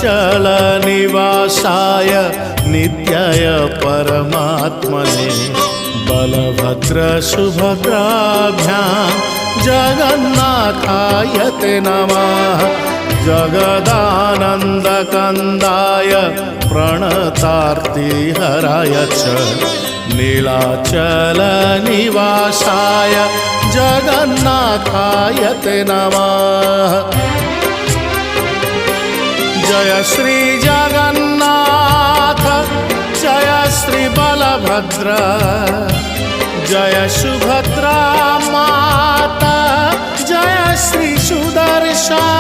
नीलाचलनिवासाय नित्याय परमात्मने बलभद्रसुभद्राभ्यां जगन्नाथाय ते नमः। जगदानन्दकन्दाय प्रणतार्तिहराय च नीलाचलनिवासाय जगन्नाथाय ते नमः। जय श्री जगन्नाथ जय श्री बलभद्र जय सुभद्रा माता जय श्री सुदर्शन